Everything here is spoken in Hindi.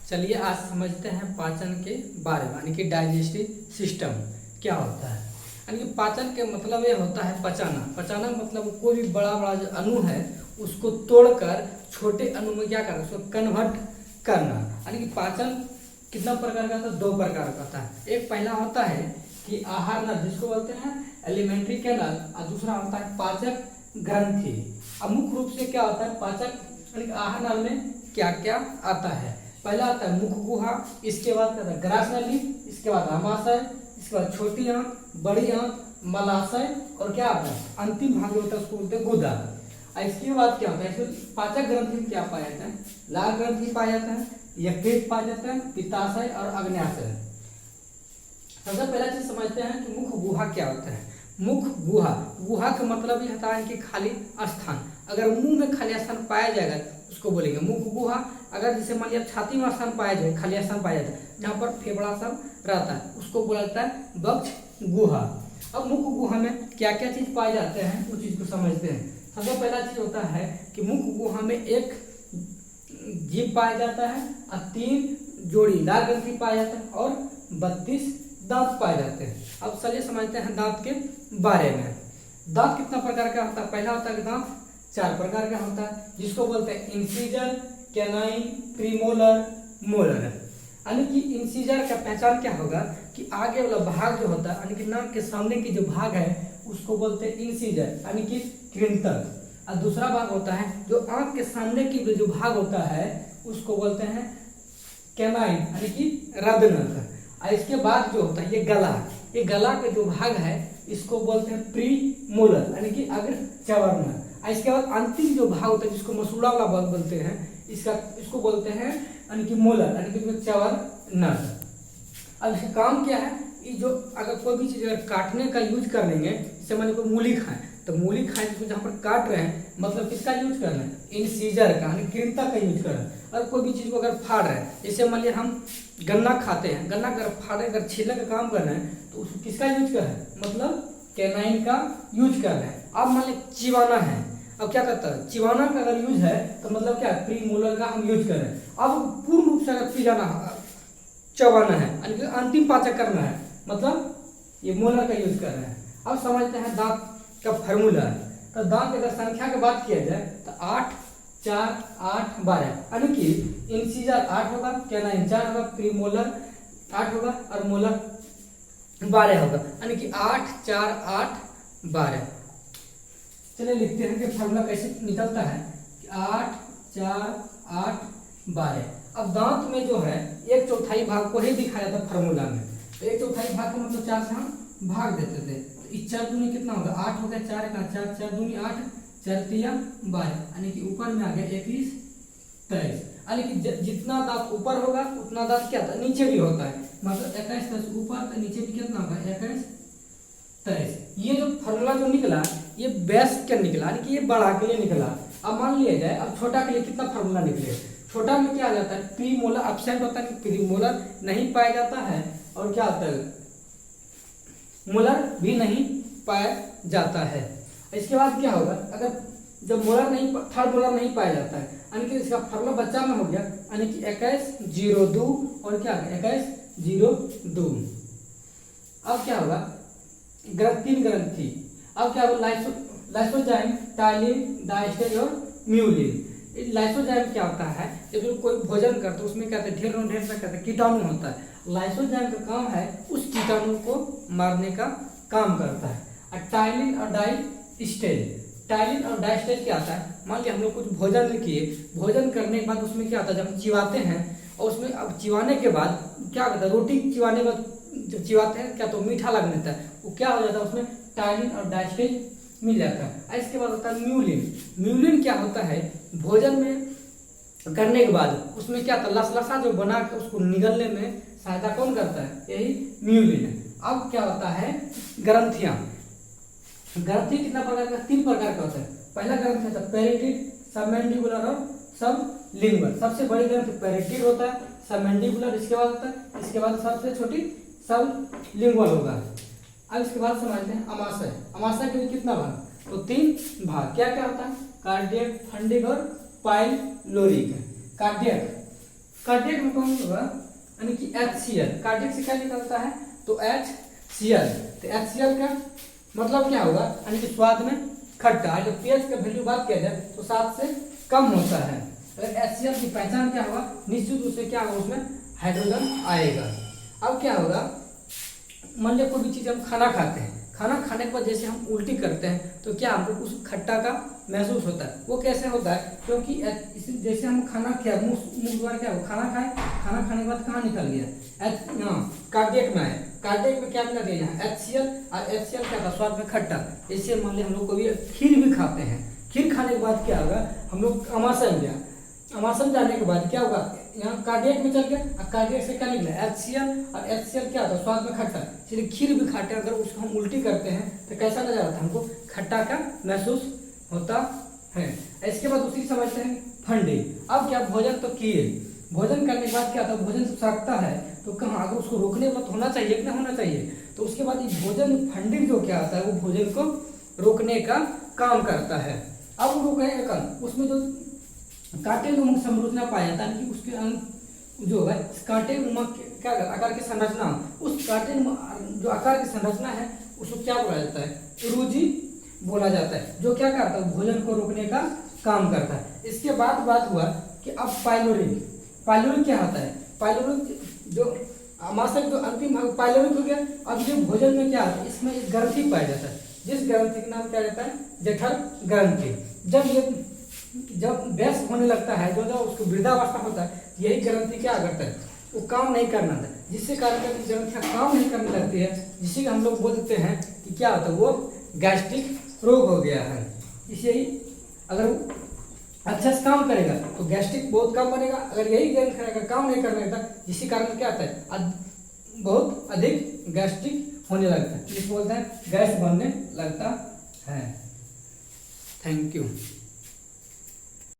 चलिए आज समझते हैं पाचन के बारे में, यानी कि डाइजेस्टिव सिस्टम क्या होता है। यानी कि पाचन के मतलब ये होता है पचाना। पचाना मतलब कोई भी बड़ा बड़ा जो अणु है उसको तोड़कर छोटे अणु में क्या करना, उसको कन्वर्ट करना। यानी कि पाचन कितना प्रकार का होता है? 2 प्रकार का होता है। एक पहला होता है कि आहार नल, जिसको बोलते हैं एलिमेंट्री कैनाल, और दूसरा होता है पाचक ग्रंथि। अब मुख्य रूप से क्या होता है पाचक यानी कि आहार नल में क्या क्या आता है? पहला आता है मुख गुहा, इसके बाद क्या आता है ग्रास नली, इसके बाद आमाशय, इसके बाद छोटी आंत, बड़ी आंत, मलाशय, और क्या आता है अंतिम भाग जो होता है उसको बोलते हैं गुदा। और इसके बाद क्या होता है, इसमें पाचक ग्रंथि में क्या पाया जाता है? लाल ग्रंथि पाया जाता है, यकृत पाया जाता है, पित्ताशय और अग्न्याशय। सबसे पहला चीज समझते हैं कि मुख गुहा क्या होता है। मुख गुहा, गुहा का मतलब ये होता है कि खाली स्थान। अगर मुंह में खाली स्थान पाया जाएगा उसको बोलेंगे मुख गुहा। अगर जैसे मान लिया छाती में स्थान पाया जाए, खाली स्थान पाया जाता है जहाँ पर फेफड़ा सब रहता है, उसको बोला जाता है वक्ष गुहा। अब मुख गुहा में क्या क्या चीज पाए जाते हैं उस चीज को समझते हैं। सबसे पहला चीज होता है कि मुख गुहा में एक जीभ पाया जाता है और 3 जोड़ी लाल ग्रंथि पाया जाता है और 32 दांत पाए जाते हैं। अब चलिए समझते हैं दांत के बारे में। दांत कितना प्रकार का होता है? पहला होता है दांत 4 प्रकार का होता है, जिसको बोलते हैं इंसीजर, कैनाइन, प्रीमोलर, मोलर। यानी कि इंसीजर का पहचान क्या होगा कि आगे वाला भाग जो होता है यानी कि नाक के सामने की जो भाग है उसको बोलते हैं इंसीजर यानी कि कृंतक। और दूसरा भाग होता है जो आंख के सामने की जो भाग होता है उसको बोलते हैं कैनाइन यानी कि रदनक। और इसके बाद जो होता है ये गला, ये गला का जो भाग है इसको बोलते हैं प्री मोलर यानी कि अग्र चवर्ण। और इसके बाद अंतिम जो भाग होता है जिसको मसूड़ा वाला भाग बोलते हैं इसको बोलते हैं यानी कि मोलर यानी कि चवर्ण। अब इसका काम क्या है? ये जो अगर कोई भी चीज अगर काटने का यूज कर लेंगे, जैसे मान लो मूली खाएं तो मूली खाएं जिसको जहाँ पर काट रहे हैं मतलब किसका यूज करना है? इंसीजर का यानी कृंतक का यूज करना है। और कोई भी चीज को अगर फाड़ रहे हैं, जैसे मान लिया हम गन्ना खाते हैं, गन्ना अगर फाड़े अगर छीलने का काम कर रहे हैं तो उसको किसका यूज कर रहे हैं? मतलब कैनाइन का यूज कर रहे हैं। अब मान लिया चिबाना है, अब क्या करता है चिबाना का अगर यूज है तो मतलब क्या प्री मोलर का हम यूज कर रहे हैं। अब पूर्ण रूप से अगर पिजाना चबाना है यानी कि अंतिम पाचक करना है मतलब ये मोलर का यूज कर रहे हैं। अब समझते हैं दांत का फार्मूला। तो दांत अगर संख्या की बात किया जाए तो 8, 4, 8, 12 यानी कि इंसीजर 8 होगा, कैनाइन 4 होगा, प्रीमोलर 8 होगा और मोलर 12 होगा, यानी कि 8, 4, 8, 12। चलिए लिखते हैं कि फार्मूला कैसे निकलता है कि 8, 4, 8, 12। अब दांत में जो है 1/4 भाग को ही दिखाया था फार्मूला में, तो 1/4 भाग का मतलब 4 से हम भाग देते थे तो इस 4 दूनी कितना होगा? 8 हो गया, 4 का 4, 4 दूनी 8, 4 तिया 12 यानी कि ऊपर में आ गया 21, 23। यानी कि जितना दांत ऊपर होगा उतना दांत क्या था नीचे भी होता है, मतलब 21 10 ऊपर तो नीचे भी कितना होगा 21, 23। ये जो फार्मूला जो निकला ये बेस क्या निकला यानी कि ये बड़ा के लिए निकला। अब मान लिया जाए अब छोटा के लिए कितना फार्मूला निकले? छोटा में क्या आ जाता है? प्री मोलर एब्सेंट होता है, प्री मोलर नहीं पाया जाता है और क्या होता है मोलर भी नहीं पाया जाता है। इसके बाद क्या होगा अगर जब मोलर नहीं थर्ड मोलर नहीं पाया जाता है यानी कि इसका फार्मूला बच्चा में हो गया यानी कि 2102 और क्या 2102। अब क्या होगा 3 ग्रंथि। अब क्या होगा लाइसोजाइम, टाइलिन, डायस्टेज और म्यूलिन। लाइसोजाइम क्या होता है? जब कोई भोजन करता है उसमें क्या ढेर कहते हैं कीटाणु होता है। लाइसोजाइम का काम है उस कीटाणु को मारने का काम करता है। और टाइलिन और डायस्टेज, टाइलिन और डायस्टेज क्या आता है? मान लिया हम लोग कुछ भोजन किए, भोजन करने के बाद उसमें क्या होता है जब हम चिबाते हैं और उसमें अब चिबाने के बाद क्या होता है रोटी चिबाने के बाद जब चिबाते हैं क्या तो मीठा लगने लगता है, वो क्या हो जाता है उसमें टाइलिन और डायस्टेज मिल जाता है। इसके बाद होता है म्यूलिन। म्यूलिन क्या होता है? भोजन में करने के बाद उसमें क्या था लसलसा जो बना के उसको निगलने में सहायता कौन करता है? यही म्यूलिन है। अब क्या होता है ग्रंथियां। ग्रंथि कितना प्रकार का? 3 प्रकार का होता है। पहला ग्रंथि होता है पेरिटिड, सबमैंडिबुलर और सबलिंगुअल। सबसे बड़ी ग्रंथि पेरिटिड होता है, सबमैंडिबुलर इसके बाद होता है, इसके बाद सबसे छोटी सबलिंगुअल होगा। अब इसके बाद समझते हैं अमाशय। अमाशय के कितना भाग? तो 3 भाग। क्या क्या होता है? कार्डियक, फंडिक और पाइलोरिक। कार्डियक कार्डियक में कौन होगा, यानी कि HCl, कार्डियक से क्या निकलता है तो HCl, तो HCl का मतलब क्या होगा, यानी कि स्वाद में खट्टा। जब pH का वैल्यू बात किया जाए तो 7 से कम होता है। अगर HCl की पहचान क्या होगा, निश्चित रूप से क्या होगा, उसमें हाइड्रोजन आएगा। अब क्या होगा, मान लिया कोई भी चीज़ हम खाना खाते हैं, खाना खाने के बाद जैसे हम उल्टी करते हैं तो क्या हमको उस खट्टा का महसूस होता है। वो कैसे होता है, क्योंकि जैसे हम खाना खाया, मुंह द्वारा क्या हो, खाना खाए, खाना खाने के बाद कहाँ निकल गया, कार्डियक में आए, कार्डियक में क्या मिला दिया यहाँ HCl, और HCl क्या था, स्वाद में खट्टा। जैसे मान लिया हम लोग कभी खीर भी खाते हैं, खीर खाने के बाद क्या होगा, हम लोग अमाशय गया, अमाशय जाने के बाद क्या होगा, यहाँ कार्डियक में चल गया, और कार्डियक से क्या निकला HCl, और HCl क्या होता है, स्वाद में खट्टा। इसलिए खीर भी खाते हैं, अगर उसको हम उल्टी करते हैं तो कैसा नजर आता है, हमको खट्टा का महसूस होता है। इसके बाद दूसरी समझते हैं फंडिंग। अब क्या, भोजन तो किए, भोजन करने के बाद क्या होता है, भोजन जब सकता है तो कहाँ, अगर उसको रोकने वाला तो होना चाहिए कि नहीं होना चाहिए, तो उसके बाद ये भोजन फंडिंग जो क्या होता है, वो भोजन को रोकने का काम करता है। अब वो रोकने का काम, उसमें जो कांटे उन्मुख संरचना पाया जाता है कि उसके जो है कांटे उन्मुख क्या आकार की संरचना, उस कांटे जो आकार की संरचना है उसको क्या बोला जाता है, रुजि बोला जाता है, जो क्या करता है, भोजन को रोकने का काम करता है। इसके बाद बात हुआ कि अब पाइलोरिक, पाइलोरिक क्या होता है, पाइलोरिक जो अमाशय जो अंतिम भाग पाइलोरिक हो गया। अब ये भोजन में क्या होता है, इसमें एक ग्रंथि पाया जाता है, जिस ग्रंथि का नाम क्या रहता है, जठर ग्रंथि। जब व्यस्त होने लगता है, जो उसको वृद्धावस्था होता है, यही ग्रंथि क्या करता है, वो काम नहीं करना था, जिससे कारण ग्रंथियां काम नहीं करने लगती है, जिसे हम लोग बोलते हैं कि क्या होता है, वो गैस्ट्रिक रोग हो गया है। इसे ही अगर अच्छा से काम करेगा तो गैस्ट्रिक बहुत कम बनेगा, अगर यही ग्रंथ अगर काम नहीं करने लगता, जिसके कारण क्या होता है, बहुत अधिक गैस्ट्रिक होने लगता है, जिसे बोलते हैं गैस बनने लगता है। Thank you.